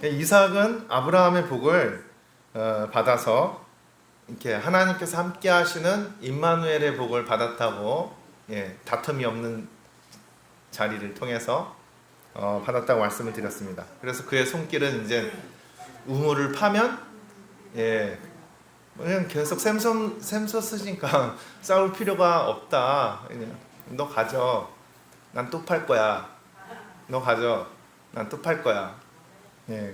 이삭은 아브라함의 복을 받아서 이렇게 하나님께서 함께 하시는 임마누엘의 복을 받았다고, 다툼이 없는 자리를 통해서 받았다고 말씀을 드렸습니다. 그래서 그의 손길은 이제 우물을 파면 그냥 계속 샘솟 쓰니까 싸울 필요가 없다. 그냥 너 가져. 난 또 팔 거야. 너 가져. 난 또 팔 거야.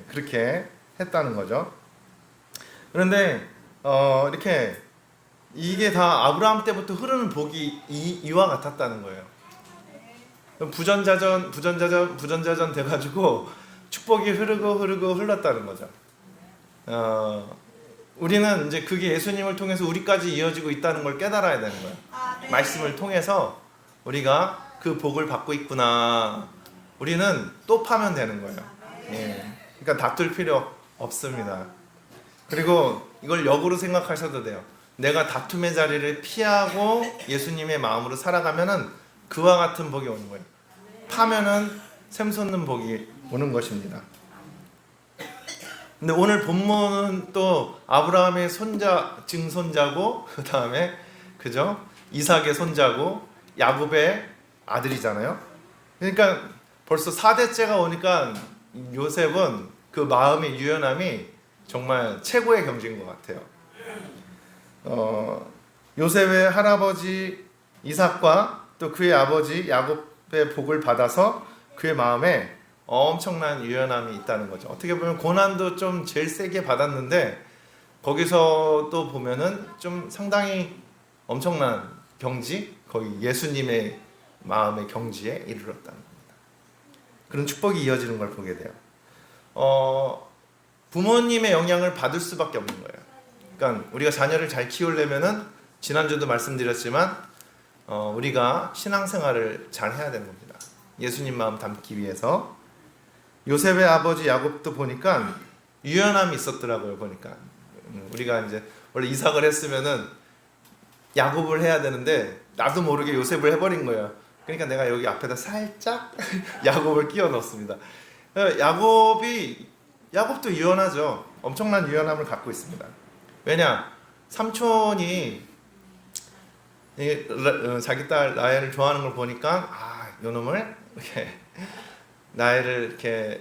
그렇게 했다는 거죠. 그런데 이렇게 이게 다 아브라함 때부터 흐르는 복이 이와 같았다는 거예요. 부전자전 돼가지고 축복이 흐르고 흘렀다는 거죠. 우리는 이제 그게 예수님을 통해서 우리까지 이어지고 있다는 걸 깨달아야 되는 거예요. 말씀을 통해서 우리가 그 복을 받고 있구나. 우리는 또 파면 되는 거예요. 그러니까 다툴 필요 없습니다. 그리고 이걸 역으로 생각하셔도 돼요. 내가 다툼의 자리를 피하고 예수님의 마음으로 살아가면은 그와 같은 복이 오는 거예요. 파면은 샘솟는 복이 오는 것입니다. 근데 오늘 본문은 또 아브라함의 증손자고, 그 다음에 그죠? 이삭의 손자고 야곱의 아들이잖아요. 그러니까 벌써 4대째가 오니까 요셉은 그 마음의 유연함이 정말 최고의 경지인 것 같아요. 요셉의 할아버지 이삭과 또 그의 아버지 야곱의 복을 받아서 그의 마음에 엄청난 유연함이 있다는 거죠. 어떻게 보면 고난도 좀 제일 세게 받았는데 거기서 또 보면은 좀 상당히 엄청난 경지, 거의 예수님의 마음의 경지에 이르렀다는 겁니다. 그런 축복이 이어지는 걸 보게 돼요. 부모님의 영향을 받을 수밖에 없는 거예요. 그러니까 우리가 자녀를 잘 키우려면은 지난주도 말씀드렸지만 우리가 신앙생활을 잘 해야 되는 겁니다. 예수님 마음 담기 위해서. 요셉의 아버지 야곱도 보니까 유연함이 있었더라고요. 보니까 우리가 이제 원래 이삭을 했으면은 야곱을 해야 되는데 나도 모르게 요셉을 해버린 거예요. 그러니까 내가 여기 앞에다 살짝 야곱을 끼워 넣었습니다. 야곱도 유연하죠. 엄청난 유연함을 갖고 있습니다. 왜냐? 삼촌이 자기 딸 라헬을 좋아하는 걸 보니까 요 놈을 이렇게 라헬을 이렇게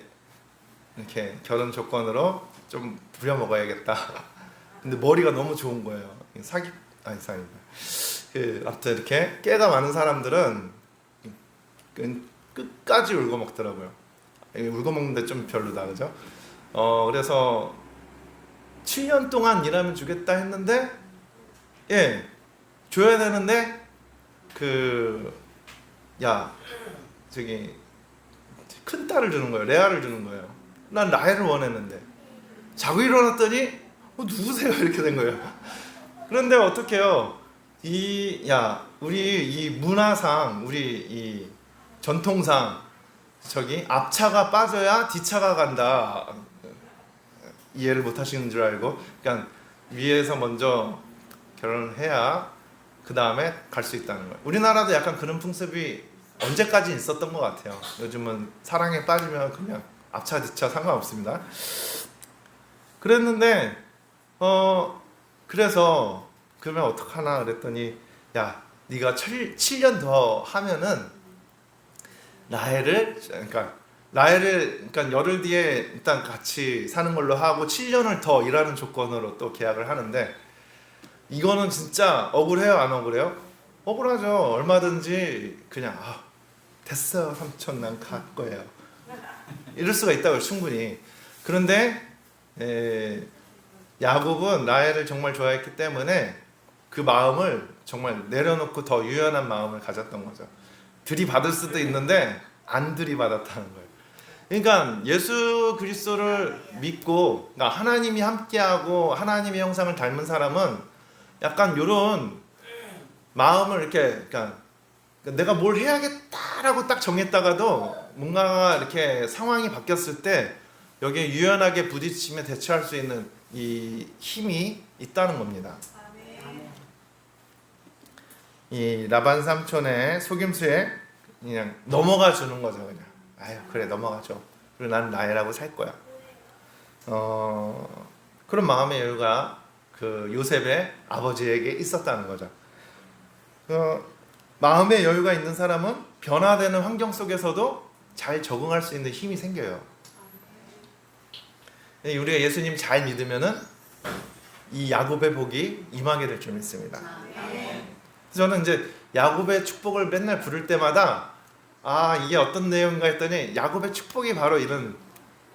결혼 조건으로 좀 부려먹어야겠다. 근데 머리가 너무 좋은 거예요. 아무튼 이렇게 깨가 많은 사람들은 끝까지 울고 먹더라고요. 울고 먹는데 좀 별로다, 그죠? 그래서 7년 동안 일하면 주겠다 했는데, 줘야 되는데 큰 딸을 주는 거예요. 레아를 주는 거예요. 난 라헬을 원했는데 자고 일어났더니 누구세요? 이렇게 된 거예요. 그런데 어떡해요? 우리 이 문화상, 우리 이 전통상 앞차가 빠져야 뒤차가 간다. 이해를 못 하시는 줄 알고, 그러니까 위에서 먼저 결혼을 해야 그 다음에 갈 수 있다는 거예요. 우리나라도 약간 그런 풍습이 언제까지 있었던 것 같아요. 요즘은 사랑에 빠지면 그냥 앞차 뒤차 상관없습니다. 그랬는데 그래서 그러면 어떡하나 그랬더니 네가 7년 더 하면은 라헬을 열흘 뒤에 일단 같이 사는 걸로 하고 7년을 더 일하는 조건으로 또 계약을 하는데, 이거는 진짜 억울해요, 안 억울해요? 억울하죠. 얼마든지 그냥 됐어요 삼촌, 난 갈 거예요, 이럴 수가 있다고요, 충분히. 그런데 야곱은 라헬을 정말 좋아했기 때문에 그 마음을 정말 내려놓고 더 유연한 마음을 가졌던 거죠. 들이받을 수도 있는데 안 들이받았다는 거예요. 그러니까 예수 그리스도를 믿고, 그러니까 하나님이 함께하고 하나님의 형상을 닮은 사람은 약간 이런 마음을 그러니까 내가 뭘 해야겠다라고 딱 정했다가도 뭔가 이렇게 상황이 바뀌었을 때 여기에 유연하게 부딪히며 대처할 수 있는 이 힘이 있다는 겁니다. 이 라반 삼촌의 속임수에 그냥 넘어가 주는 거죠. 그냥 그래 넘어가죠. 그리고 나는 라헬하고 살 거야. 그런 마음의 여유가 그 요셉의 아버지에게 있었다는 거죠. 마음의 여유가 있는 사람은 변화되는 환경 속에서도 잘 적응할 수 있는 힘이 생겨요. 우리가 예수님 잘 믿으면은 이 야곱의 복이 임하게 될 줄 믿습니다. 저는 이제 야곱의 축복을 맨날 부를 때마다 이게 어떤 내용인가 했더니 야곱의 축복이 바로 이런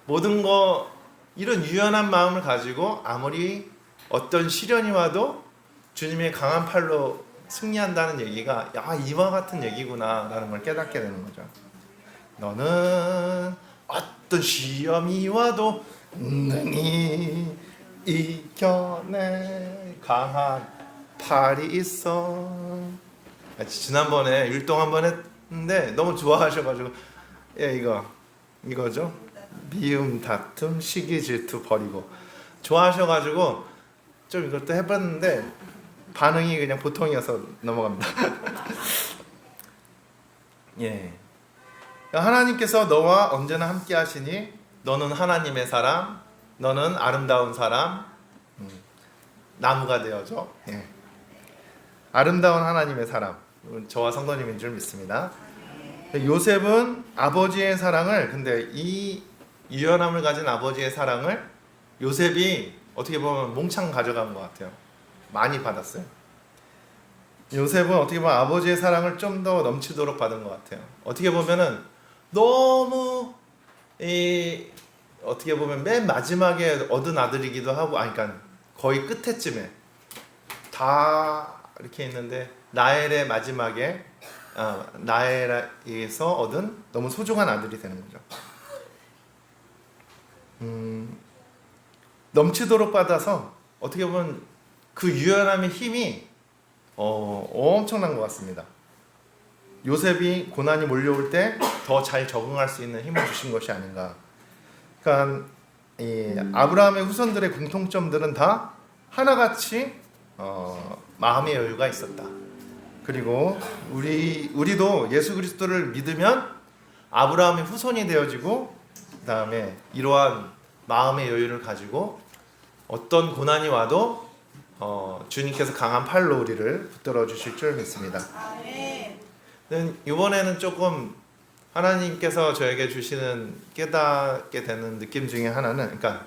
모든 거 이런 유연한 마음을 가지고 아무리 어떤 시련이 와도 주님의 강한 팔로 승리한다는 얘기가 이와 같은 얘기구나 라는 걸 깨닫게 되는 거죠. 너는 어떤 시험이 와도 능히 이겨내 강한 팔이 있어. 지난번에 율동 한번 했는데 너무 좋아하셔가지고 이거죠. 미움, 다툼, 시기, 질투 버리고 좋아하셔가지고 좀 이것도 해봤는데 반응이 그냥 보통이어서 넘어갑니다. 예. 하나님께서 너와 언제나 함께 하시니 너는 하나님의 사람, 너는 아름다운 사람, 나무가 되어줘. 예. 아름다운 하나님의 사람, 저와 성도님인 줄 믿습니다. 요셉은 아버지의 사랑을, 근데 이 유연함을 가진 아버지의 사랑을 요셉이 어떻게 보면 몽창 가져간 것 같아요. 많이 받았어요. 요셉은 어떻게 보면 아버지의 사랑을 좀 더 넘치도록 받은 것 같아요. 어떻게 보면은 너무 어떻게 보면 맨 마지막에 얻은 아들이기도 하고, 그러니까 거의 끝에쯤에 다 이렇게 있는데 라헬의 마지막에 라헬에서 얻은 너무 소중한 아들이 되는 거죠. 넘치도록 받아서 어떻게 보면 그 유연함의 힘이 엄청난 것 같습니다. 요셉이 고난이 몰려올 때 더 잘 적응할 수 있는 힘을 주신 것이 아닌가. 그러니까 이 아브라함의 후손들의 공통점들은 다 하나같이 마음의 여유가 있었다. 그리고 우리도 예수 그리스도를 믿으면 아브라함의 후손이 되어지고, 그 다음에 이러한 마음의 여유를 가지고 어떤 고난이 와도 주님께서 강한 팔로 우리를 붙들어 주실 줄 믿습니다. 이번에는 조금 하나님께서 저에게 주시는 깨닫게 되는 느낌 중에 하나는, 그러니까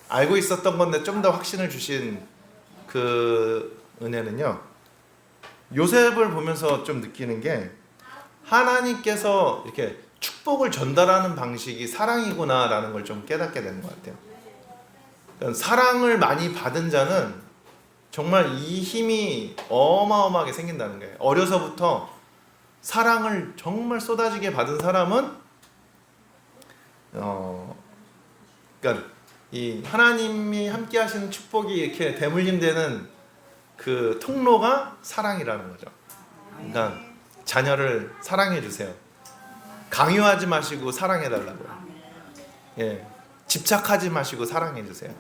알고 있었던 건데 좀 더 확신을 주신 그 은혜는요, 요셉을 보면서 좀 느끼는 게 하나님께서 이렇게 축복을 전달하는 방식이 사랑이구나라는 걸 좀 깨닫게 되는 것 같아요. 그러니까 사랑을 많이 받은 자는 정말 이 힘이 어마어마하게 생긴다는 거예요. 어려서부터 사랑을 정말 쏟아지게 받은 사람은 그러니까 이 하나님이 함께 하시는 축복이 이렇게 대물림되는 그 통로가 사랑이라는 거죠. 그러니까 자녀를 사랑해 주세요. 강요하지 마시고 사랑해 달라고요. 예, 집착하지 마시고 사랑해 주세요.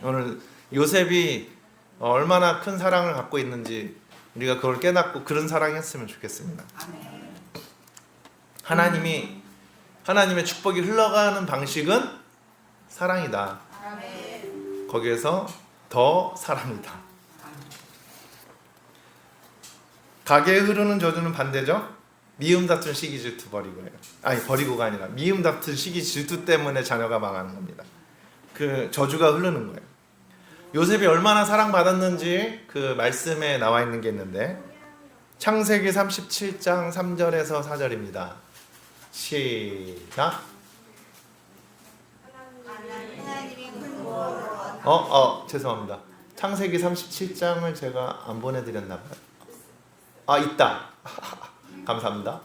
오늘 요셉이 얼마나 큰 사랑을 갖고 있는지 우리가 그걸 깨닫고 그런 사랑했으면 좋겠습니다. 하나님의 축복이 흘러가는 방식은 사랑이다. 거기에서 더 사랑이다. 가게에 흐르는 저주는 반대죠. 미움 다툰 시기 질투 버리고예요. 버리고가 아니라 미움 다툰 시기 질투 때문에 자녀가 망하는 겁니다. 그 저주가 흐르는 거예요. 요셉이 얼마나 사랑받았는지 그 말씀에 나와 있는 게 있는데, 창세기 37장 3절에서 4절입니다. 시작. 죄송합니다. 창세기 37장을 제가 안 보내드렸나 봐요. 있다. 감사합니다.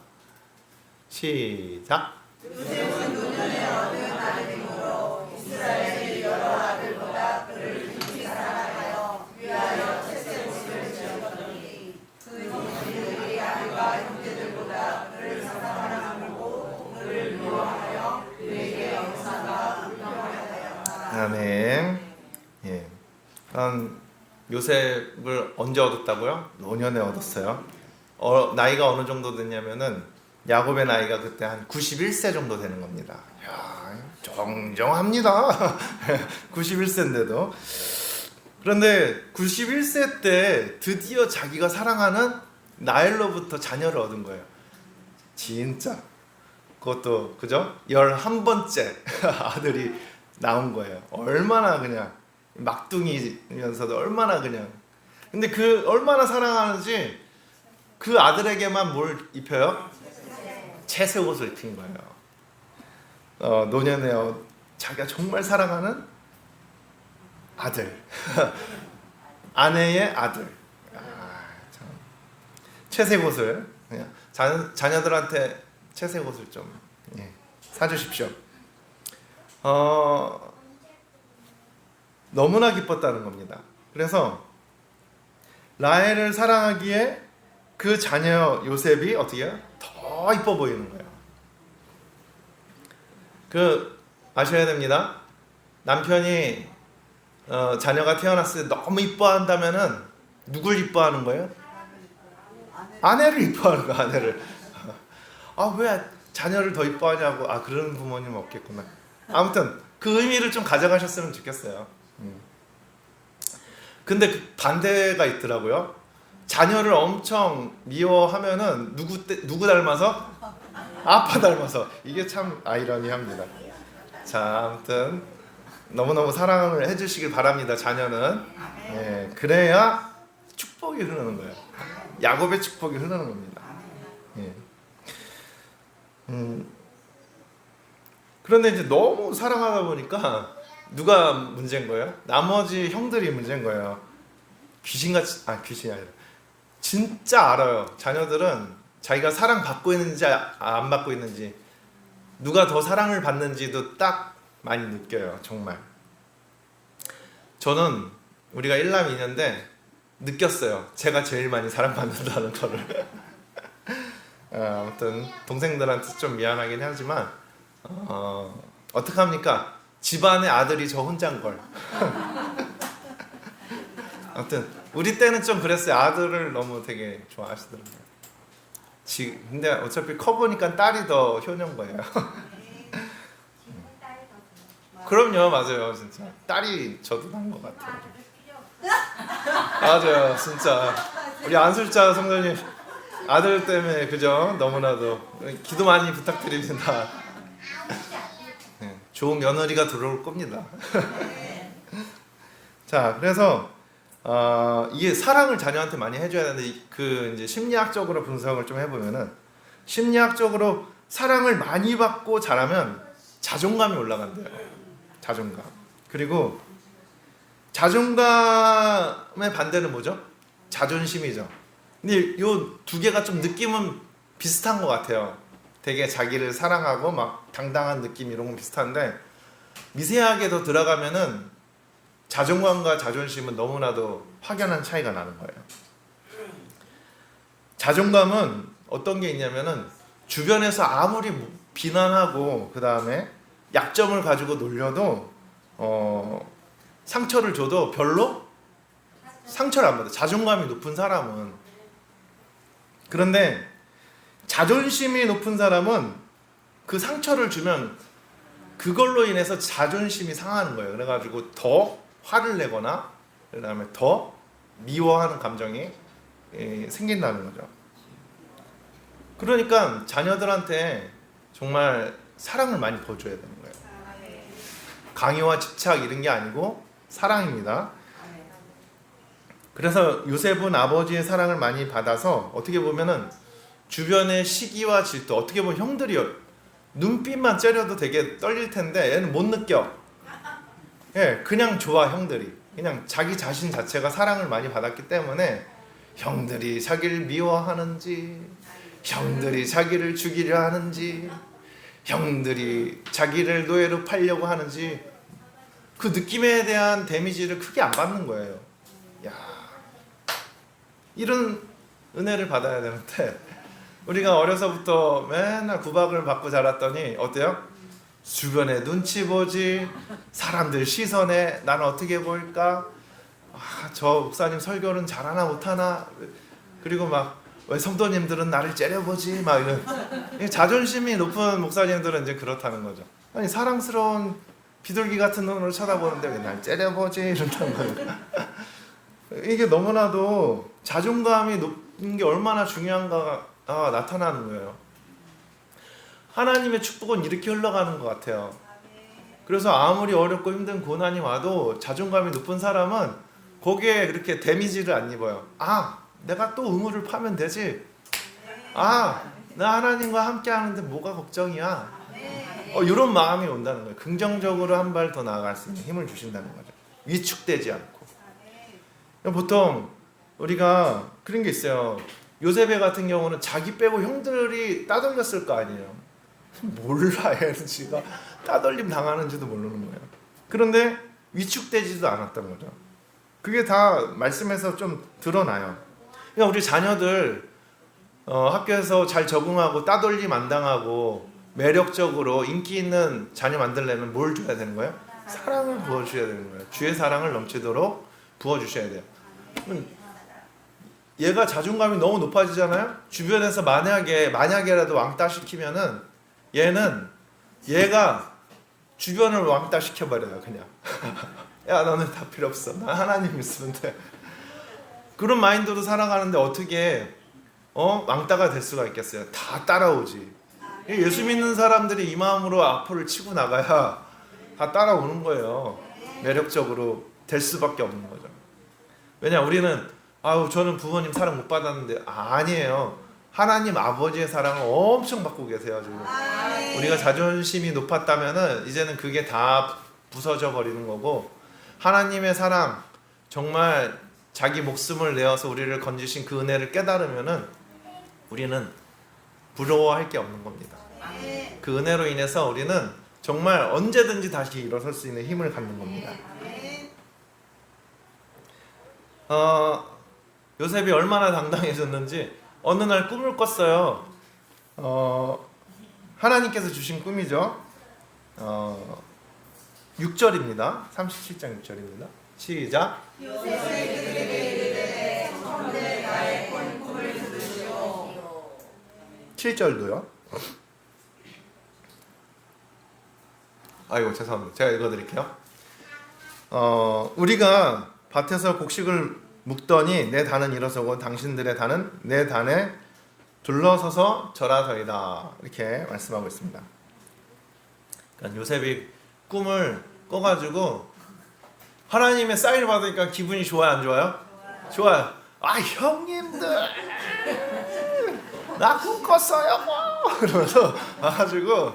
시작. 요셉은 노년에 얻은 아들이므로 이스라엘의 여러 아들보다 그를 깊이 사랑하여 위하여 채색옷을 지었더니 그 형제들이 아들과 형제들보다 그를 사랑하고 그를 미워하여 그에게 역사가 불평하였다. 아멘. 예. 요셉을 언제 얻었다고요? 노년에 얻었어요. 나이가 어느 정도 됐냐면은 야곱의 나이가 그때 한 91세 정도 되는 겁니다. 이야, 정정합니다. 91세인데도. 그런데 91세 때 드디어 자기가 사랑하는 나엘로부터 자녀를 얻은 거예요. 진짜. 그것도 그죠? 11번째 아들이 나온 거예요. 얼마나 그냥 막둥이면서도 얼마나 그냥. 근데 그 얼마나 사랑하는지 그 아들에게만 뭘 입혀요? 채색 옷을 입힌 거예요. 노년에 자기가 정말 사랑하는 아들, 아내의 아들. 참. 채색 옷을 그냥 자녀들한테 채색 옷을 좀 사주십시오. 너무나 기뻤다는 겁니다. 그래서 라헬을 사랑하기에 그 자녀 요셉이 어떻게 해요? 더 이뻐 보이는 거예요. 아셔야 됩니다. 남편이 자녀가 태어났을 때 너무 이뻐한다면은 누굴 이뻐하는 거예요? 아내를 이뻐하는 거예요. 아내를. 왜 자녀를 더 이뻐하냐고. 그런 부모님 없겠구나. 아무튼 그 의미를 좀 가져가셨으면 좋겠어요. 근데 그 반대가 있더라고요. 자녀를 엄청 미워하면은 누구 닮아서? 아빠 닮아서. 이게 참 아이러니합니다. 자, 아무튼 너무너무 사랑을 해주시길 바랍니다. 자녀는. 그래야 축복이 흐르는 거예요. 야곱의 축복이 흐르는 겁니다. 그런데 이제 너무 사랑하다 보니까 누가 문제인 거예요? 나머지 형들이 문제인 거예요. 귀신같이, 귀신이 아니라 진짜 알아요. 자녀들은 자기가 사랑받고 있는지 안 받고 있는지, 누가 더 사랑을 받는지도 딱 많이 느껴요. 정말. 저는 우리가 1남 2녀인데 느꼈어요. 제가 제일 많이 사랑받는다는 거를. 아무튼 동생들한테 좀 미안하긴 하지만 어떡합니까? 집안의 아들이 저 혼자인 걸. 아무튼 우리 때는 좀 그랬어요. 아들을 너무 되게 좋아하시더라고요. 근데 어차피 커보니까 딸이 더 효녀인 거예요. 그럼요, 맞아요, 진짜 딸이 저도 난 것 같아요. 맞아요, 진짜 우리 안술자 성도님 아들 때문에 그죠? 너무나도 기도 많이 부탁드립니다. 좋은 며느리가 들어올 겁니다. 자, 그래서 이게 사랑을 자녀한테 많이 해줘야 되는데 이제 심리학적으로 분석을 좀 해보면은 심리학적으로 사랑을 많이 받고 자라면 자존감이 올라간대요. 자존감. 그리고 자존감의 반대는 뭐죠? 자존심이죠. 근데 요 두 개가 좀 느낌은 비슷한 것 같아요. 되게 자기를 사랑하고 막 당당한 느낌 이런 건 비슷한데 미세하게 더 들어가면은 자존감과 자존심은 너무나도 확연한 차이가 나는 거예요. 자존감은 어떤 게 있냐면은 주변에서 아무리 비난하고 그 다음에 약점을 가지고 놀려도 상처를 줘도 별로 상처를 안 받아. 자존감이 높은 사람은. 그런데 자존심이 높은 사람은 그 상처를 주면 그걸로 인해서 자존심이 상하는 거예요. 그래가지고 더 화를 내거나 그 다음에 더 미워하는 감정이 생긴다는 거죠. 그러니까 자녀들한테 정말 사랑을 많이 보여줘야 되는 거예요. 강요와 집착 이런 게 아니고 사랑입니다. 그래서 요셉은 아버지의 사랑을 많이 받아서 어떻게 보면은 주변의 시기와 질투, 어떻게 보면 형들이 눈빛만 째려도 되게 떨릴 텐데 얘는 못 느껴. 그냥 좋아. 형들이 그냥 자기 자신 자체가 사랑을 많이 받았기 때문에 형들이 자기를 미워하는지, 형들이 자기를 죽이려 하는지, 형들이 자기를 노예로 팔려고 하는지 그 느낌에 대한 데미지를 크게 안 받는 거예요. 야, 이런 은혜를 받아야 되는데 우리가 어려서부터 맨날 구박을 받고 자랐더니 어때요? 주변에 눈치 보지, 사람들 시선에 나는 어떻게 보일까? 저 목사님 설교는 잘하나 못하나? 그리고 막 왜 성도님들은 나를 째려보지? 막 이런 자존심이 높은 목사님들은 이제 그렇다는 거죠. 아니 사랑스러운 비둘기 같은 눈으로 쳐다보는데 왜 날 째려보지 이런단 말이에요. 이게 너무나도 자존감이 높은 게 얼마나 중요한가가 나타나는 거예요. 하나님의 축복은 이렇게 흘러가는 것 같아요. 그래서 아무리 어렵고 힘든 고난이 와도 자존감이 높은 사람은 거기에 그렇게 데미지를 안 입어요. 아, 내가 또 우물을 파면 되지. 아, 나 하나님과 함께 하는데 뭐가 걱정이야. 이런 마음이 온다는 거예요. 긍정적으로 한 발 더 나아갈 수 있는 힘을 주신다는 거죠. 위축되지 않고. 보통 우리가 그런 게 있어요. 요셉의 같은 경우는 자기 빼고 형들이 따돌렸을 거 아니에요. 몰라, 지가 따돌림 당하는지도 모르는 거예요. 그런데 위축되지도 않았다는 거죠. 그게 다 말씀에서 좀 드러나요. 그러니까 우리 자녀들 학교에서 잘 적응하고 따돌림 안 당하고 매력적으로 인기 있는 자녀 만들려면 뭘 줘야 되는 거예요? 사랑을 부어주셔야 되는 거예요. 주의 사랑을 넘치도록 부어주셔야 돼요. 얘가 자존감이 너무 높아지잖아요. 주변에서 만약에라도 왕따 시키면은 얘가 주변을 왕따 시켜버려요. 그냥 야, 너는 다 필요 없어. 나 하나님 있으면 돼. 그런 마인드로 살아가는데 어떻게 왕따가 될 수가 있겠어요? 다 따라오지. 예수 믿는 사람들이 이 마음으로 앞으로 치고 나가야 다 따라오는 거예요. 매력적으로 될 수밖에 없는 거죠. 왜냐, 우리는 저는 부모님 사랑 못 받았는데 아니에요. 하나님 아버지의 사랑을 엄청 받고 계세요. 지금. 우리가 자존심이 높았다면은 이제는 그게 다 부서져 버리는 거고, 하나님의 사랑, 정말 자기 목숨을 내어서 우리를 건지신 그 은혜를 깨달으면은 우리는 부러워할 게 없는 겁니다. 그 은혜로 인해서 우리는 정말 언제든지 다시 일어설 수 있는 힘을 갖는 겁니다. 요셉이 얼마나 당당해졌는지 어느 날 꿈을 꿨어요. 하나님께서 주신 꿈이죠. 6절입니다. 37장 6절입니다. 시작. 요셉이 그들에게 이르되 청컨대 나의 꿈을 들으시오. 7절도요. 아이고 죄송합니다. 제가 읽어드릴게요. 우리가 밭에서 곡식을 묵더니 내 단은 일어서고 당신들의 단은 내 단에 둘러서서 절하더이다. 이렇게 말씀하고 있습니다. 그러니까 요셉이 꿈을 꿔가지고 하나님의 사인을 받으니까 기분이 좋아요, 안 좋아요? 좋아요. 형님들 나 꿈 꿨어요 그러면서 와가지고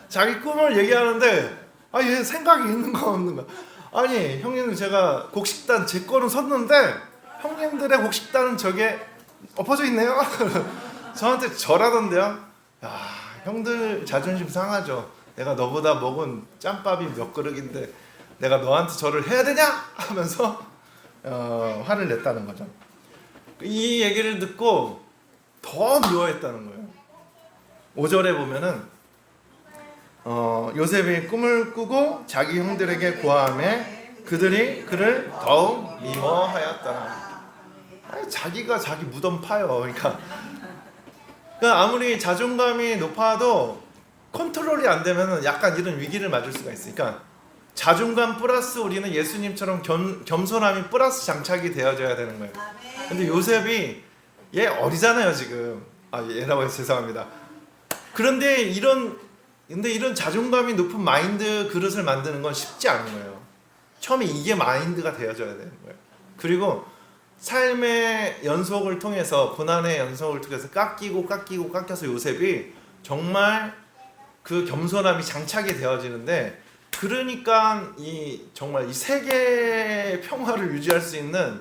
자기 꿈을 얘기하는데 얘 생각이 있는 거 없는 거. 아니 형님들, 제가 곡식단 제 거는 섰는데 형님들의 곡식단은 저게 엎어져 있네요. 저한테 절하던데요. 형들 자존심 상하죠. 내가 너보다 먹은 짬밥이 몇 그릇인데 내가 너한테 절을 해야 되냐 하면서 화를 냈다는 거죠. 이 얘기를 듣고 더 미워했다는 거예요. 5절에 보면은 요셉이 꿈을 꾸고 자기 형들에게 고하매 그들이 그를 더욱 미워하였더라. 자기가 자기 무덤 파요. 그러니까 아무리 자존감이 높아도 컨트롤이 안 되면 약간 이런 위기를 맞을 수가 있으니까 자존감 플러스 우리는 예수님처럼 겸손함이 플러스 장착이 되어져야 되는 거예요. 근데 요셉이 얘 어리잖아요 지금. 얘라고 해서 죄송합니다. 그런데 이런 자존감이 높은 마인드 그릇을 만드는 건 쉽지 않은 거예요. 처음에 이게 마인드가 되어져야 되는 거예요. 그리고 삶의 연속을 통해서, 고난의 연속을 통해서 깎여서 요셉이 정말 그 겸손함이 장착이 되어지는데, 그러니까 정말 이 세계의 평화를 유지할 수 있는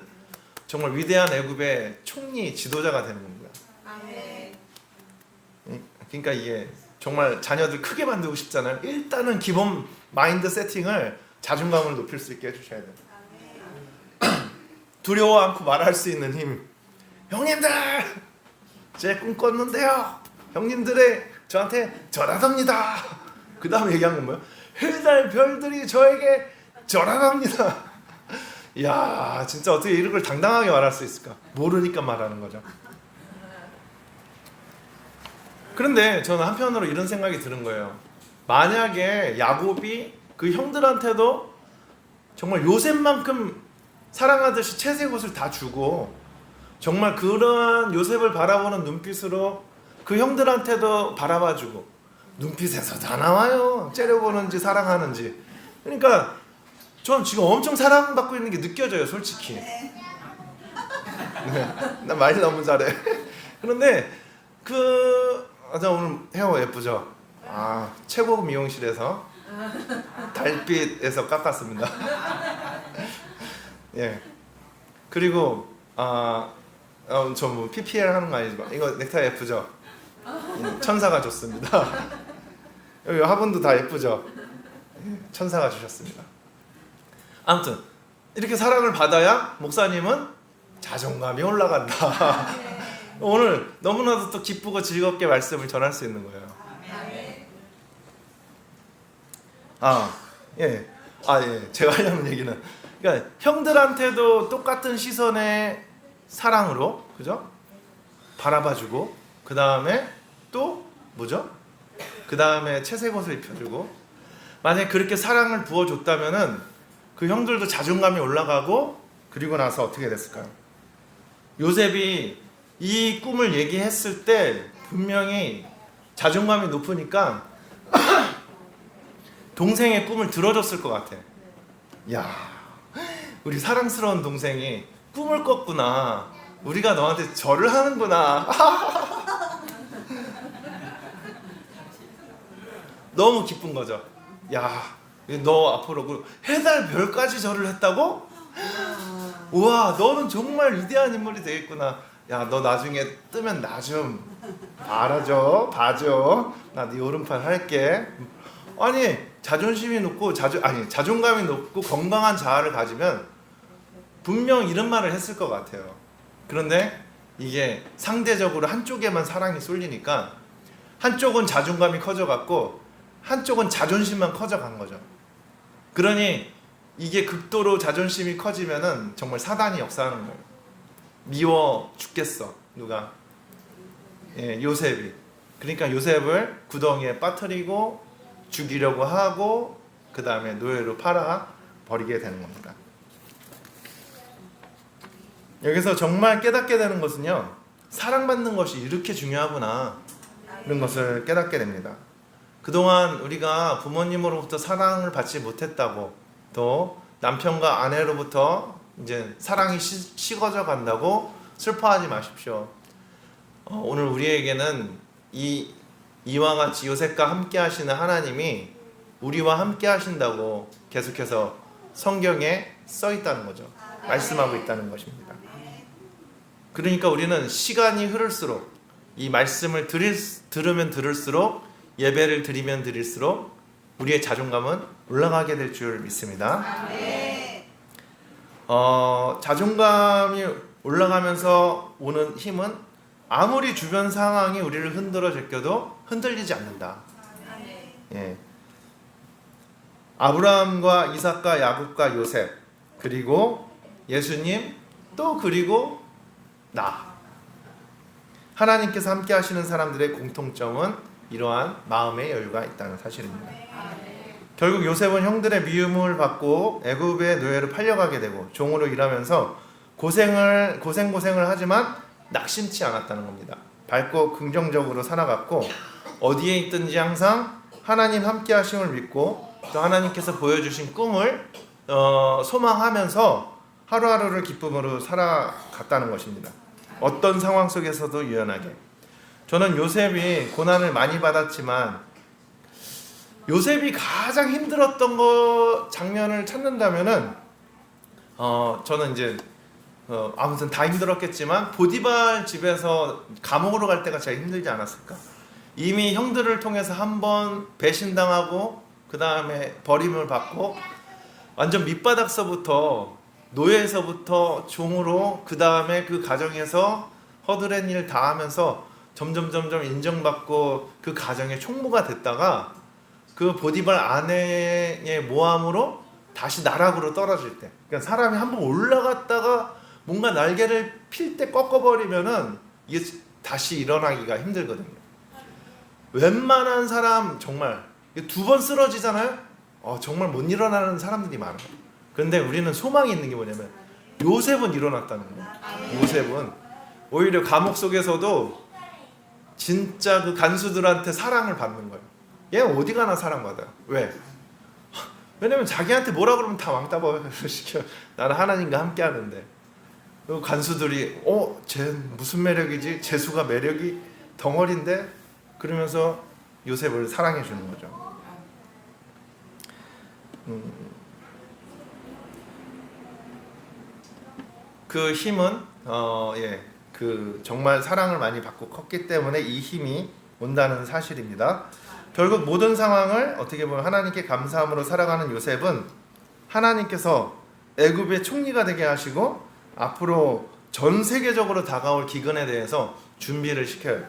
정말 위대한 애굽의 총리 지도자가 되는 겁니다. 그러니까 이게 정말 자녀들 크게 만들고 싶잖아요. 일단은 기본 마인드 세팅을 자존감을 높일 수 있게 해주셔야 돼요. 두려워 않고 말할 수 있는 힘. 형님들, 제 꿈 꿨는데요. 형님들의 저한테 절하답니다. 그 다음에 얘기한 건 뭐예요? 해달 별들이 저에게 절하답니다. 이야, 진짜 어떻게 이런 걸 당당하게 말할 수 있을까? 모르니까 말하는 거죠. 그런데 저는 한편으로 이런 생각이 드는 거예요. 만약에 야곱이 그 형들한테도 정말 요셉만큼 사랑하듯이 채색 옷을 다 주고 정말 그런 요셉을 바라보는 눈빛으로 그 형들한테도 바라봐주고, 눈빛에서 다 나와요. 째려보는지 사랑하는지. 그러니까 전 지금 엄청 사랑받고 있는 게 느껴져요, 솔직히. 네, 나 말 너무 잘해. 그런데 나 오늘 헤어 예쁘죠? 최고 미용실에서 달빛에서 깎았습니다. 예. 그리고 저 뭐 PPL 하는 거 아니지만 이거 넥타이 예쁘죠? 천사가 줬습니다. 여기 화분도 다 예쁘죠? 천사가 주셨습니다. 아무튼 이렇게 사랑을 받아야 목사님은 자존감이 올라간다. 오늘 너무나도 또 기쁘고 즐겁게 말씀을 전할 수 있는 거예요. 제가 하려는 얘기는, 그러니까 형들한테도 똑같은 시선의 사랑으로, 그죠? 바라봐주고, 그 다음에 또 뭐죠? 그 다음에 채색 옷을 입혀주고, 만약에 그렇게 사랑을 부어줬다면은 그 형들도 자존감이 올라가고, 그리고 나서 어떻게 됐을까요? 요셉이 이 꿈을 얘기했을 때 분명히 자존감이 높으니까 동생의 꿈을 들어줬을 것 같아. 야, 우리 사랑스러운 동생이 꿈을 꿨구나. 우리가 너한테 절을 하는구나. 너무 기쁜 거죠. 야, 너 앞으로 해달 별까지 절을 했다고? 우와, 너는 정말 위대한 인물이 되겠구나. 야, 너 나중에 뜨면 나 좀 봐줘. 나 네 오른팔 할게. 아니, 자존심이 높고 자존감이 높고 건강한 자아를 가지면 분명 이런 말을 했을 것 같아요. 그런데 이게 상대적으로 한쪽에만 사랑이 쏠리니까 한쪽은 자존감이 커져갔고 한쪽은 자존심만 커져간 거죠. 그러니 이게 극도로 자존심이 커지면은 정말 사단이 역사하는 거예요. 미워 죽겠어, 누가? 요셉이. 그러니까 요셉을 구덩이에 빠뜨리고 죽이려고 하고 그 다음에 노예로 팔아 버리게 되는 겁니다. 여기서 정말 깨닫게 되는 것은요, 사랑받는 것이 이렇게 중요하구나, 이런 것을 깨닫게 됩니다. 그동안 우리가 부모님으로부터 사랑을 받지 못했다고, 또 남편과 아내로부터 이제 사랑이 식어져 간다고 슬퍼하지 마십시오. 오늘 우리에게는 이와 같이 요셉과 함께 하시는 하나님이 우리와 함께 하신다고 계속해서 성경에 써 있다는 거죠. 말씀하고 있다는 것입니다. 그러니까 우리는 시간이 흐를수록, 이 말씀을 들으면 들을수록, 예배를 드리면 드릴수록 우리의 자존감은 올라가게 될 줄 믿습니다. 자존감이 올라가면서 오는 힘은 아무리 주변 상황이 우리를 흔들어 제껴도 흔들리지 않는다. 예. 아브라함과 이삭과 야곱과 요셉, 그리고 예수님, 또 그리고 나. 하나님께서 함께 하시는 사람들의 공통점은 이러한 마음의 여유가 있다는 사실입니다. 결국 요셉은 형들의 미움을 받고 애굽의 노예로 팔려가게 되고 종으로 일하면서 고생을 하지만 낙심치 않았다는 겁니다. 밝고 긍정적으로 살아갔고 어디에 있든지 항상 하나님 함께 하심을 믿고 또 하나님께서 보여주신 꿈을 소망하면서 하루하루를 기쁨으로 살아갔다는 것입니다. 어떤 상황 속에서도 유연하게. 저는 요셉이 고난을 많이 받았지만 요셉이 가장 힘들었던 장면을 찾는다면은 저는 이제 아무튼 다 힘들었겠지만 보디발 집에서 감옥으로 갈 때가 제일 힘들지 않았을까. 이미 형들을 통해서 한번 배신당하고 그 다음에 버림을 받고 완전 밑바닥서부터 노예에서부터 종으로 그 다음에 그 가정에서 허드렛 일 다 하면서 점점 인정받고 그 가정의 총무가 됐다가 그 보디발 아내의 모함으로 다시 나락으로 떨어질 때, 그러니까 사람이 한번 올라갔다가 뭔가 날개를 필 때 꺾어버리면은 이게 다시 일어나기가 힘들거든요. 웬만한 사람 정말 두 번 쓰러지잖아요. 정말 못 일어나는 사람들이 많아요. 그런데 우리는 소망이 있는 게 뭐냐면 요셉은 일어났다는 거예요. 요셉은 오히려 감옥 속에서도 진짜 그 간수들한테 사랑을 받는 거예요. 얘는 어디 가나 사랑받아요. 왜? 왜냐면 자기한테 뭐라 그러면 다 왕따 시켜. 나는 하나님과 함께 하는데. 그 간수들이 쟤 무슨 매력이지? 재수가 매력이 덩어리인데? 그러면서 요셉을 사랑해 주는 거죠. 그 힘은 그 정말 사랑을 많이 받고 컸기 때문에 이 힘이 온다는 사실입니다. 결국 모든 상황을 어떻게 보면 하나님께 감사함으로 살아가는 요셉은 하나님께서 애굽의 총리가 되게 하시고 앞으로 전 세계적으로 다가올 기근에 대해서 준비를 시켜요.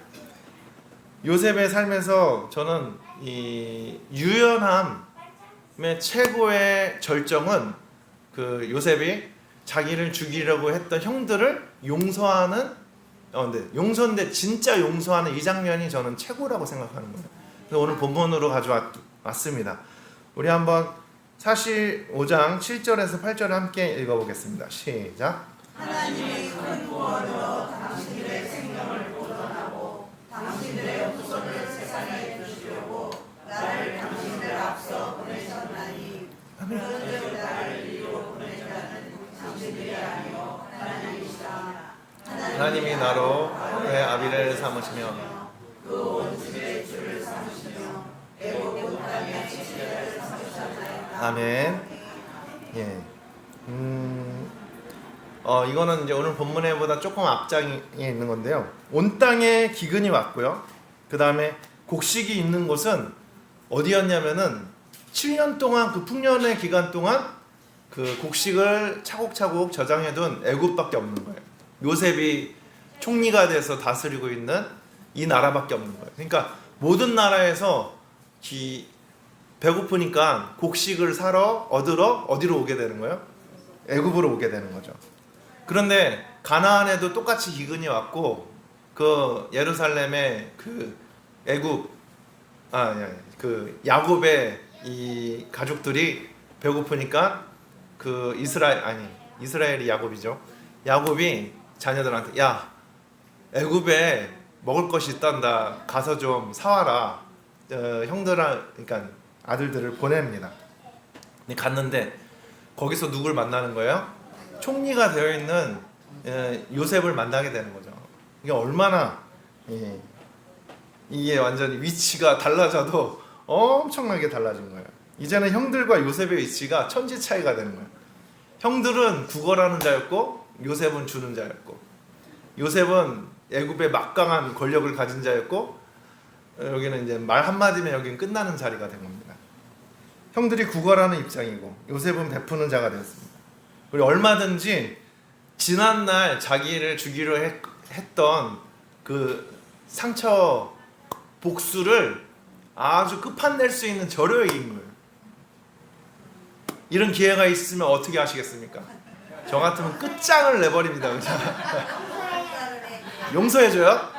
요셉의 삶에서 저는 이 유연함의 최고의 절정은 그 요셉이 자기를 죽이려고 했던 형들을 용서하는 용서인데 진짜 용서하는 이 장면이 저는 최고라고 생각하는 거예요. 그래서 오늘 본문으로 가져왔습니다. 우리 한번 45장 7절에서 8절을 함께 읽어보겠습니다. 시작. 하나님의 큰 구원으로 당신들의 생명을 보존하고 당신들의 후손을 세상에 주시려고 나를 당신들 앞서 보내셨나니 그런즉 나를 이리로 보낸 자는 당신들이 아니요 하나님이시라. 하나님이 나로 내 아비를 삼으시며 그 온 집의 주를 삼으시며 애굽 온 땅의 지시를 삼으셨나이다. 아멘. 이거는 이제 오늘 본문에보다 조금 앞장에 있는 건데요. 온 땅에 기근이 왔고요. 그 다음에 곡식이 있는 곳은 어디였냐면은 7년 동안 그 풍년의 기간 동안 그 곡식을 차곡차곡 저장해둔 애굽밖에 없는 거예요. 요셉이 총리가 돼서 다스리고 있는 이 나라밖에 없는 거예요. 그러니까 모든 나라에서 배고프니까 곡식을 얻으러 어디로 오게 되는 거예요? 애굽으로 오게 되는 거죠. 그런데 가나안에도 똑같이 기근이 왔고 그 예루살렘의 그 야곱의 이 가족들이 배고프니까 그 이스라엘이 야곱이죠. 야곱이 자녀들한테 애굽에 먹을 것이 있단다. 가서 좀 사와라. 그러니까 아들들을 보냅니다. 근데 갔는데 거기서 누굴 만나는 거예요? 총리가 되어 있는 요셉을 만나게 되는 거죠. 이게 얼마나 이게 완전히 위치가 달라져도 엄청나게 달라진 거예요. 이제는 형들과 요셉의 위치가 천지 차이가 되는 거예요. 형들은 구걸하는 자였고 요셉은 주는 자였고, 요셉은 애굽의 막강한 권력을 가진 자였고, 여기는 이제 말 한마디면 여기는 끝나는 자리가 된 겁니다. 형들이 구걸하는 입장이고 요셉은 베푸는 자가 되었습니다. 그리고 얼마든지 지난날 자기를 죽이려 했던 그 상처 복수를 아주 끝판낼 수 있는 절호의 인물. 이런 기회가 있으면 어떻게 하시겠습니까? 저 같으면 끝장을 내버립니다. 그냥. 용서해줘요?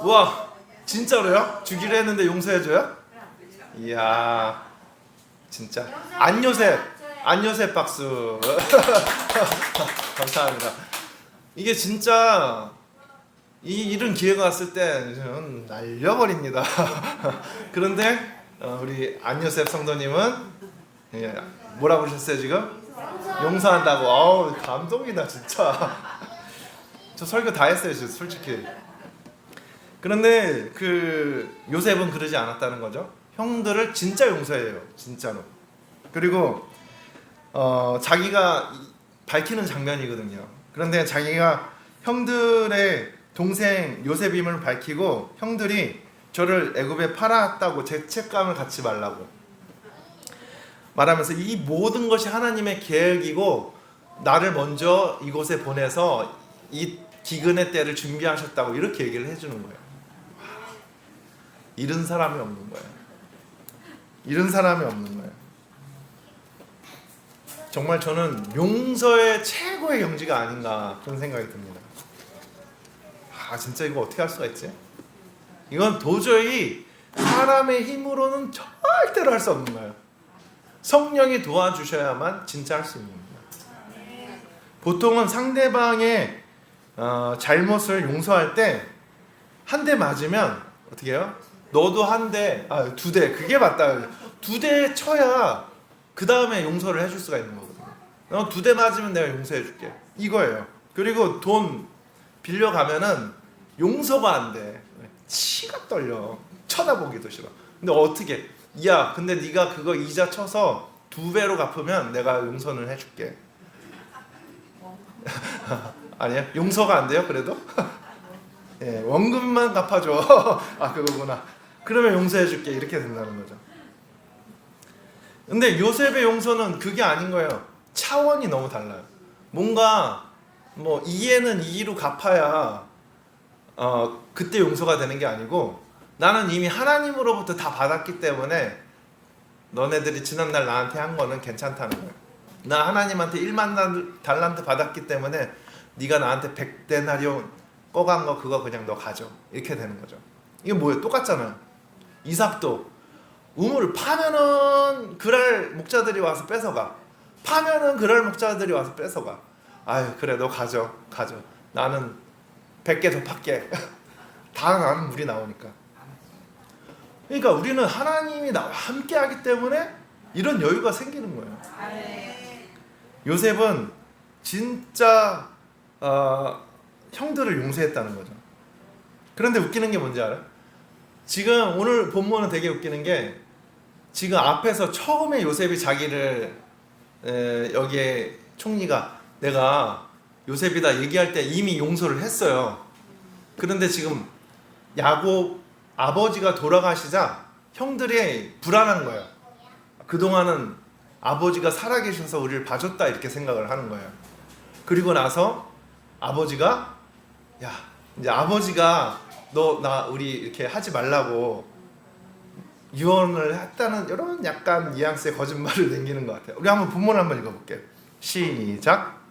우와, 진짜로요? 죽이려 했는데 용서해줘요? 이야, 진짜 안요셉 박수. 감사합니다. 이게 진짜 이런 기회가 왔을 때 저는 날려버립니다. 그런데 우리 안요셉 성도님은 뭐라고 그러셨어요 지금? 용서한다고. 감동이다 진짜. 저 설교 다 했어요 솔직히. 그런데 그 요셉은 그러지 않았다는 거죠. 형들을 진짜 용서해요, 진짜로. 그리고 자기가 밝히는 장면이거든요. 그런데 자기가 형들의 동생 요셉임을 밝히고 형들이 저를 애굽에 팔았다고 죄책감을 갖지 말라고 말하면서 이 모든 것이 하나님의 계획이고 나를 먼저 이곳에 보내서 이 기근의 때를 준비하셨다고 이렇게 얘기를 해주는 거예요. 이런 사람이 없는 거예요. 이런 사람이 없는 거예요. 정말 저는 용서의 최고의 경지가 아닌가 그런 생각이 듭니다. 진짜 이거 어떻게 할 수가 있지? 이건 도저히 사람의 힘으로는 절대로 할 수 없는 거예요. 성령이 도와주셔야만 진짜 할 수 있는 거예요. 보통은 상대방의 잘못을 용서할 때 한 대 맞으면 어떻게 해요? 너도 한 대, 두 대, 그게 맞다. 두 대 쳐야 그 다음에 용서를 해줄 수가 있는 거거든요. 너 두 대 맞으면 내가 용서해 줄게. 이거예요. 그리고 돈 빌려가면은 용서가 안 돼. 치가 떨려. 쳐다보기도 싫어. 근데 어떻게? 야, 근데 네가 그거 이자 쳐서 2배로 갚으면 내가 용서는 해줄게. 아니야? 용서가 안 돼요? 그래도? 예, 원금만 갚아줘. 그거구나. 그러면 용서해줄게. 이렇게 된다는 거죠. 근데 요셉의 용서는 그게 아닌 거예요. 차원이 너무 달라요. 뭔가 뭐 이해는 이로 갚아야 그때 용서가 되는 게 아니고, 나는 이미 하나님으로부터 다 받았기 때문에 너네들이 지난날 나한테 한 거는 괜찮다는 거예요. 나 하나님한테 1만 달란트 받았기 때문에 네가 나한테 100데나리온 꺼간 거 그거 그냥 너 가져. 이렇게 되는 거죠. 이게 뭐예요? 똑같잖아요. 이삭도 우물을 파면은 그랄 목자들이 와서 뺏어가. 파면은 그랄 목자들이 와서 뺏어가. 아유, 그래, 너 가져. 나는 100개 더 팔게. 다 나는 물이 나오니까. 그러니까 우리는 하나님이 나와 함께 하기 때문에 이런 여유가 생기는 거예요. 요셉은 진짜 형들을 용서했다는 거죠. 그런데 웃기는 게 뭔지 알아요? 지금 오늘 본문은 되게 웃기는 게, 지금 앞에서 처음에 요셉이 자기를 여기에 총리가 내가 요셉이다 얘기할 때 이미 용서를 했어요. 그런데 지금 야곱 아버지가 돌아가시자 형들이 불안한 거예요. 그동안은 아버지가 살아계셔서 우리를 봐줬다 이렇게 생각을 하는 거예요. 그리고 나서 아버지가 이제 아버지가 너 나 우리 이렇게 하지 말라고 유언을 했다는 이런 약간 뉘앙스의 거짓말을 남기는 것 같아요. 우리 한번 본문을 한번 읽어볼게요. 시작.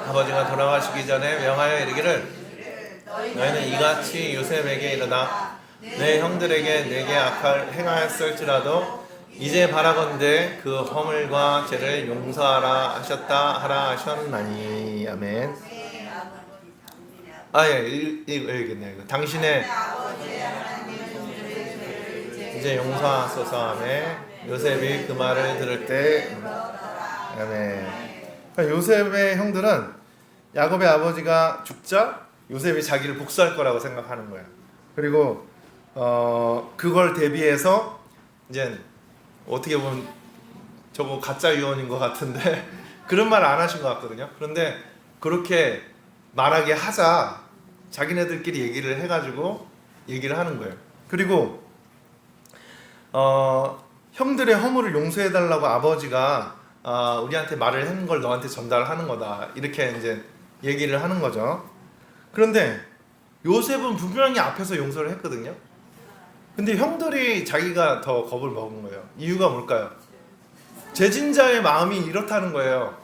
아버지가 돌아가시기 전에 명하여 이르기를 너희는 이같이 요셉에게 일어나 내 형들에게 내게 악할 행하였을지라도 이제 바라건대 그 허물과 죄를 용서하라 하셨다 하셨나니. 아멘. 읽겠네요. 당신의 이제 용서하소서 하며 요셉이 그 말을 들을 때 아멘. 그러니까 요셉의 형들은 야곱의 아버지가 죽자 요셉이 자기를 복수할 거라고 생각하는 거예요. 그리고 그걸 대비해서 이제 어떻게 보면 저거 가짜 유언인 것 같은데 그런 말 안 하신 것 같거든요. 그런데 그렇게 말하게 하자 자기네들끼리 얘기를 해가지고 얘기를 하는 거예요. 그리고 형들의 허물을 용서해달라고 아버지가 우리한테 말을 한 걸 너한테 전달하는 거다 이렇게 이제 얘기를 하는 거죠. 그런데 요셉은 분명히 앞에서 용서를 했거든요. 근데 형들이 자기가 더 겁을 먹은 거예요. 이유가 뭘까요? 재진자의 마음이 이렇다는 거예요.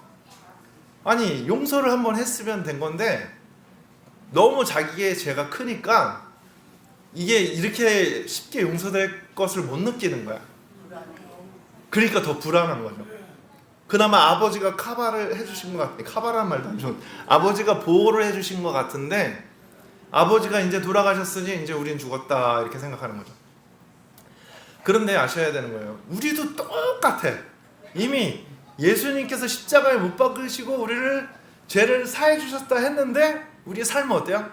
아니 용서를 한번 했으면 된 건데 너무 자기의 죄가 크니까 이게 이렇게 쉽게 용서될 것을 못 느끼는 거야. 그러니까 더 불안한 거죠. 그나마 아버지가 카바를 해주신 것 같아. 카바라는 말도 안 좋은. 아버지가 보호를 해주신 것 같은데 아버지가 이제 돌아가셨으니 이제 우린 죽었다 이렇게 생각하는 거죠. 그런데 아셔야 되는 거예요. 우리도 똑같아. 이미 예수님께서 십자가에 못 박으시고 우리를 죄를 사해 주셨다 했는데 우리의 삶은 어때요?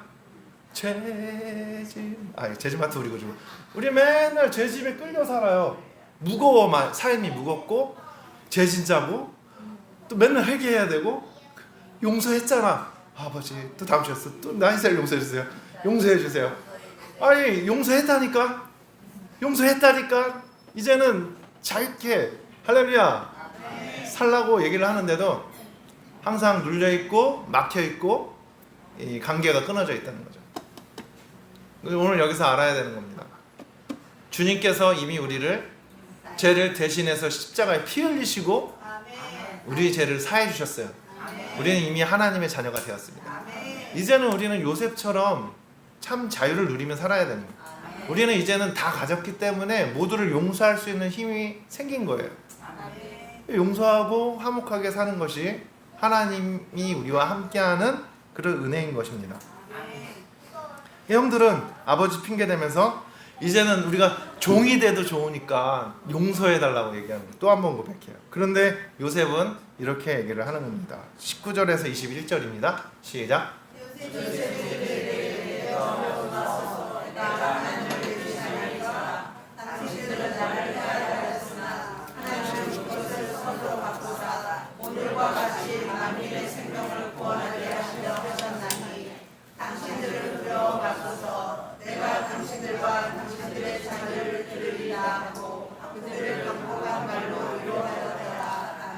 죄짐한테 우리 그죠. 우리 맨날 죄짐에 끌려 살아요. 무거워, 삶이 무겁고 죄진자고 또 맨날 회개해야 되고 용서했잖아. 아버지 또 다음 주였어. 또 나이살 용서해 주세요. 용서해 주세요. 아니 용서했다니까. 이제는 잘게 할렐루야 살라고 얘기를 하는데도 항상 눌려있고 막혀있고 이 관계가 끊어져 있다는 거죠. 오늘 여기서 알아야 되는 겁니다. 주님께서 이미 우리를 죄를 대신해서 십자가에 피 흘리시고 우리의 죄를 사해 주셨어요. 우리는 이미 하나님의 자녀가 되었습니다. 이제는 우리는 요셉처럼 참 자유를 누리며 살아야 됩니다. 우리는 이제는 다 가졌기 때문에 모두를 용서할 수 있는 힘이 생긴 거예요. 용서하고 화목하게 사는 것이 하나님이 우리와 함께하는 그런 은혜인 것입니다. 형들은 아버지 핑계대면서 이제는 우리가 종이 돼도 좋으니까 용서해달라고 얘기하는 거 또 한 번 고백해요. 그런데 요셉은 이렇게 얘기를 하는 겁니다. 19절에서 21절입니다. 시작.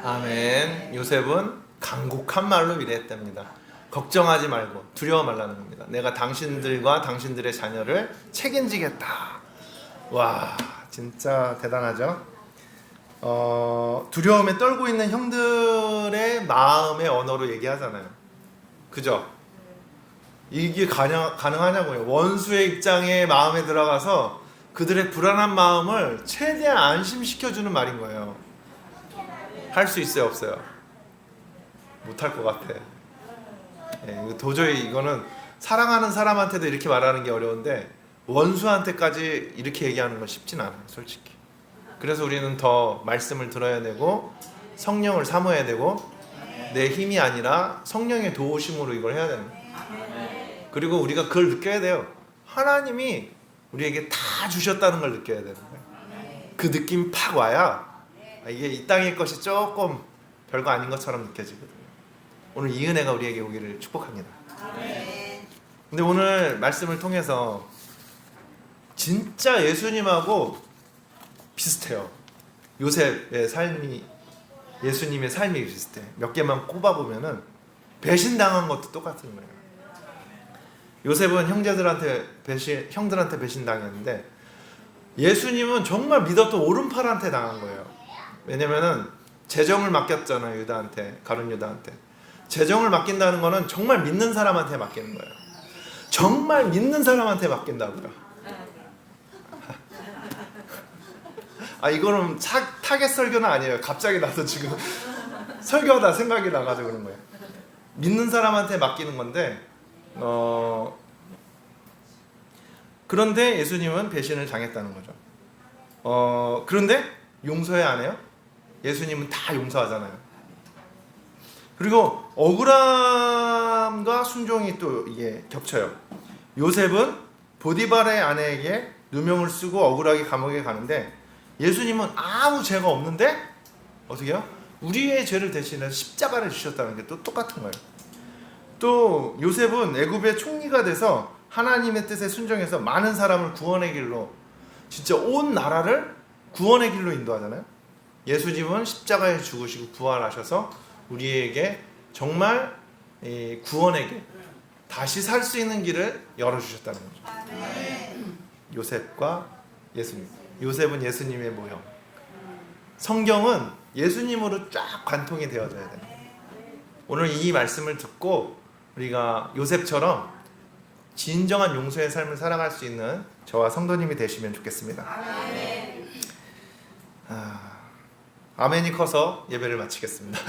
아멘. 요셉은 간곡한 말로 이랬답니다. 걱정하지 말고 두려워 말라는 겁니다. 내가 당신들과 당신들의 자녀를 책임지겠다. 와, 진짜 대단하죠? 두려움에 떨고 있는 형들의 마음의 언어로 얘기하잖아요. 그죠? 이게 가능하냐고요. 원수의 입장에 마음에 들어가서 그들의 불안한 마음을 최대한 안심시켜주는 말인 거예요. 할 수 있어요, 없어요? 못할 것 같아. 도저히 이거는 사랑하는 사람한테도 이렇게 말하는 게 어려운데 원수한테까지 이렇게 얘기하는 건 쉽진 않아요, 솔직히. 그래서 우리는 더 말씀을 들어야 되고 성령을 사모해야 되고 내 힘이 아니라 성령의 도우심으로 이걸 해야 됩니다. 그리고 우리가 그걸 느껴야 돼요. 하나님이 우리에게 다 주셨다는 걸 느껴야 되는 거예요. 그 느낌이 팍 와야 이게 이 땅의 것이 조금 별거 아닌 것처럼 느껴지거든요. 오늘 이 은혜가 우리에게 오기를 축복합니다. 근데 오늘 말씀을 통해서 진짜 예수님하고 비슷해요. 요셉의 삶이 예수님의 삶이 비슷해. 몇 개만 꼽아보면은 배신당한 것도 똑같은 거예요. 요셉은 형들한테 배신당했는데 예수님은 정말 믿었던 오른팔한테 당한 거예요. 왜냐면은 재정을 맡겼잖아요. 가룟 유다한테. 재정을 맡긴다는 거는 정말 믿는 사람한테 맡기는 거예요. 정말 믿는 사람한테 맡긴다고요. 이거는 타겟 설교는 아니에요. 갑자기 나도 지금 설교하다 생각이 나가지고 그런 거예요. 믿는 사람한테 맡기는 건데 그런데 예수님은 배신을 당했다는 거죠. 그런데 용서해 안 해요? 예수님은 다 용서하잖아요. 그리고 억울함과 순종이 또 이게 겹쳐요. 요셉은 보디발의 아내에게 누명을 쓰고 억울하게 감옥에 가는데 예수님은 아무 죄가 없는데 어떻게 해요? 우리의 죄를 대신해서 십자가를 주셨다는 게 또 똑같은 거예요. 또 요셉은 애굽의 총리가 돼서 하나님의 뜻에 순종해서 많은 사람을 구원의 길로, 진짜 온 나라를 구원의 길로 인도하잖아요. 예수님은 십자가에 죽으시고 부활하셔서 우리에게 정말 구원의 길, 다시 살 수 있는 길을 열어주셨다는 거죠. 요셉과 예수님. 요셉은 예수님의 모형. 성경은 예수님으로 쫙 관통이 되어져야 돼요. 오늘 이 말씀을 듣고 우리가 요셉처럼 진정한 용서의 삶을 살아갈 수 있는 저와 성도님이 되시면 좋겠습니다. 아멘이 커서 예배를 마치겠습니다.